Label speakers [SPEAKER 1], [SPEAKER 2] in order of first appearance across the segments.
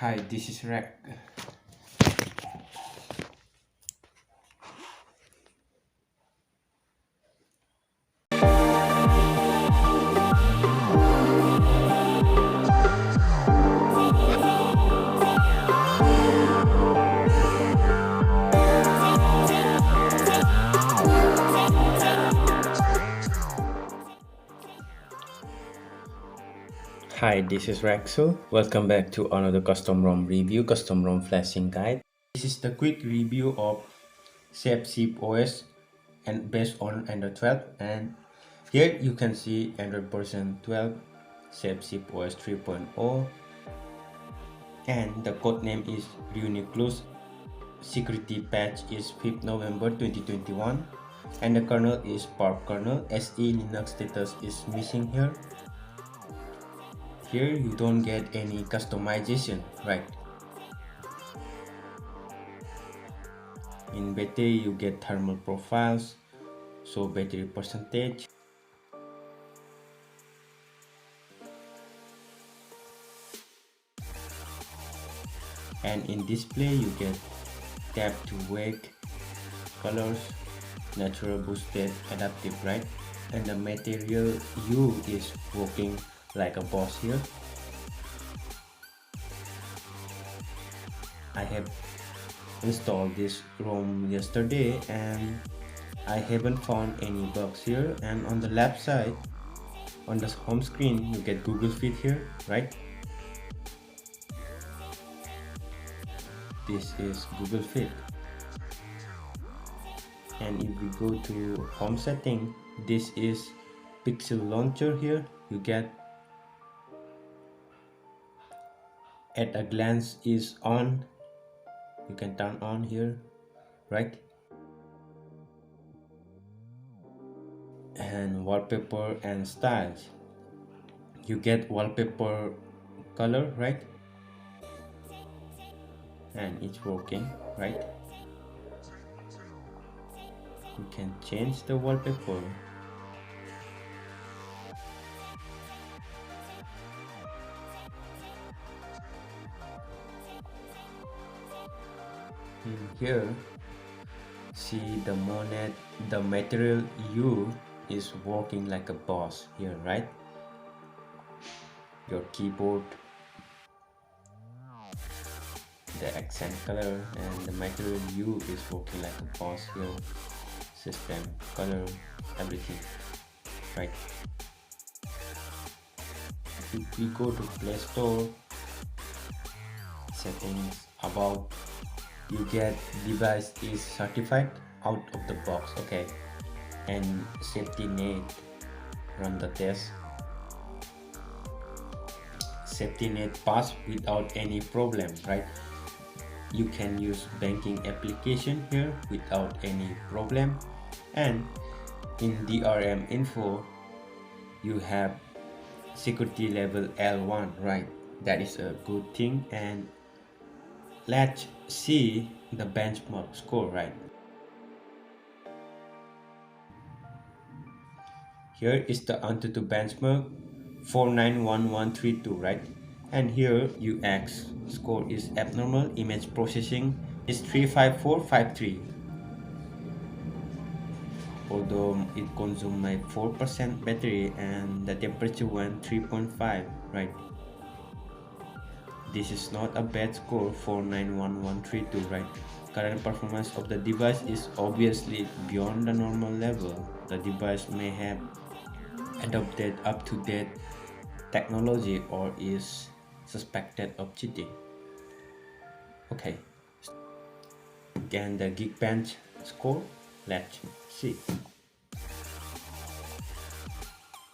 [SPEAKER 1] Hi, this is Rack. Hi, this is Raksil. Welcome back to another custom ROM review, custom ROM flashing guide. This is the quick review of ShapeShiftOS and based on Android 12, and here you can see Android version 12, ShapeShiftOS 3.0, and the code name is Unique. Security patch is 5th November 2021, and the kernel is PARP kernel. SE Linux status is missing here. Here you don't get any customization, right? In battery you get thermal profiles, so battery percentage, and in display you get tap to wake, colors, natural boosted, adaptive, right? And the material U is working like a boss here. I have installed this ROM yesterday and I haven't found any bugs here. And on the left side, on the home screen, you get Google Fit here, right? This is Google Fit. And if we go to home setting, this is Pixel Launcher here. You get at a glance is on. You can turn on here, right? And wallpaper and styles, you get wallpaper color, right? And it's working, right? You can change the wallpaper. Here see the monet, the material U is working like a boss here, right? Your keyboard, the accent color, and the material U is working like a boss here. System, color, everything, right? If we go to Play Store, settings, about, you get device is certified out of the box, okay? And safety net, run the test. Safety net pass without any problem, right? You can use banking application here without any problem. And in DRM info you have security level L1, right? That is a good thing. And let's see the benchmark score, right? Here is the Antutu benchmark 491132, right? And here UX score is abnormal, image processing is 35453. Although it consumed my 4% battery and the temperature went 3.5, right? This is not a bad score for 91132, right? Current performance of the device is obviously beyond the normal level. The device may have adopted up-to-date technology or is suspected of cheating. Okay, and the Geekbench score, let's see.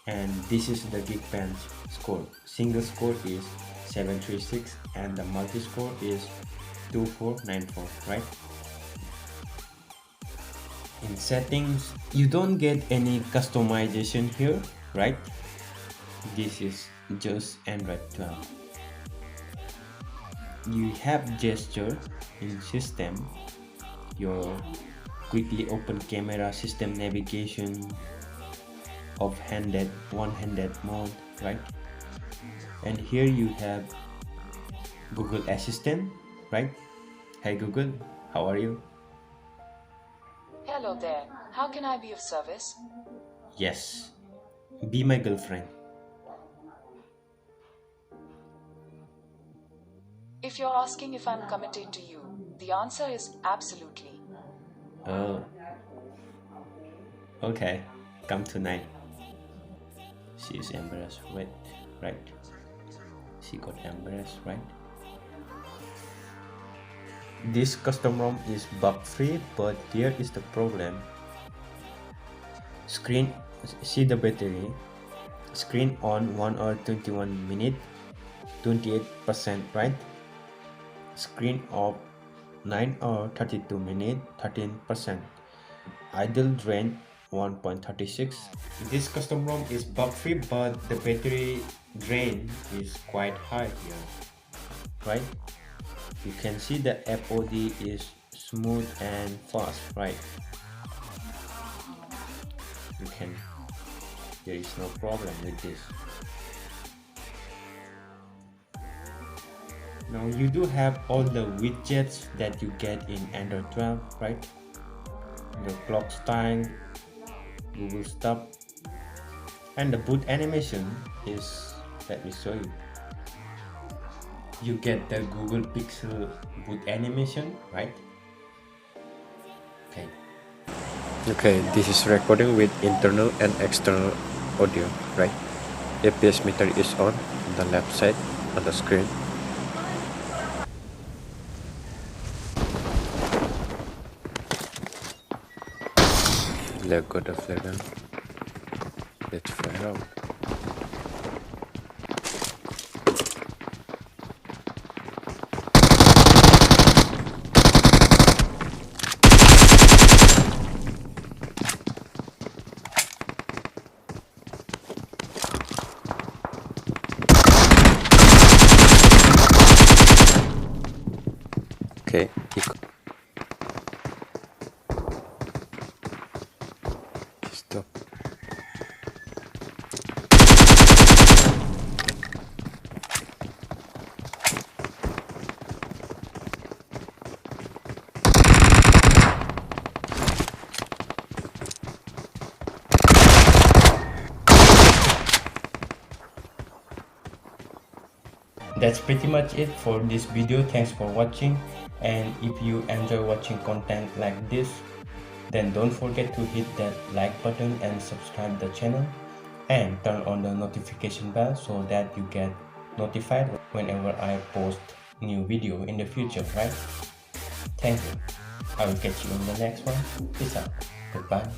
[SPEAKER 1] And this is the Geekbench score. Single score is 736 and the multi score is 2494, right? In settings, you don't get any customization here, right? This is just Android 12. You have gesture in system, your quickly open camera, system navigation, one-handed mode, right? And here you have Google Assistant, right? Hey Google, how are you?
[SPEAKER 2] Hello there. How can I be of service?
[SPEAKER 1] Yes, be my girlfriend.
[SPEAKER 2] If you're asking if I'm committed to you, the answer is absolutely.
[SPEAKER 1] Oh, okay, come tonight. She is embarrassed, wait, right? She got embarrassed, right? This custom ROM is bug free, but here is the problem. Screen, see the battery. Screen on 1 hour 21 minute, 28%, right? Screen off 9 hour 32 minute, 13%. Idle drain 1.36. This custom ROM is bug free, but the battery drain is quite high here, right? You can see the FOD is smooth and fast, right? There is no problem with this. Now you do have all the widgets that you get in Android 12, right? The clock style, Google stuff, and the boot animation is, let me show you. You get the Google Pixel boot animation, right? Okay, this is recording with internal and external audio, right? FPS meter is on the left side on the screen. Let's go the flare down. Let's fire out. Okay, stop. That's pretty much it for this video. Thanks for watching, and if you enjoy watching content like this, then don't forget to hit that like button and subscribe the channel and turn on the notification bell so that you get notified whenever I post new video in the future, right? Thank you. I will catch you in the next one. Peace out. Goodbye.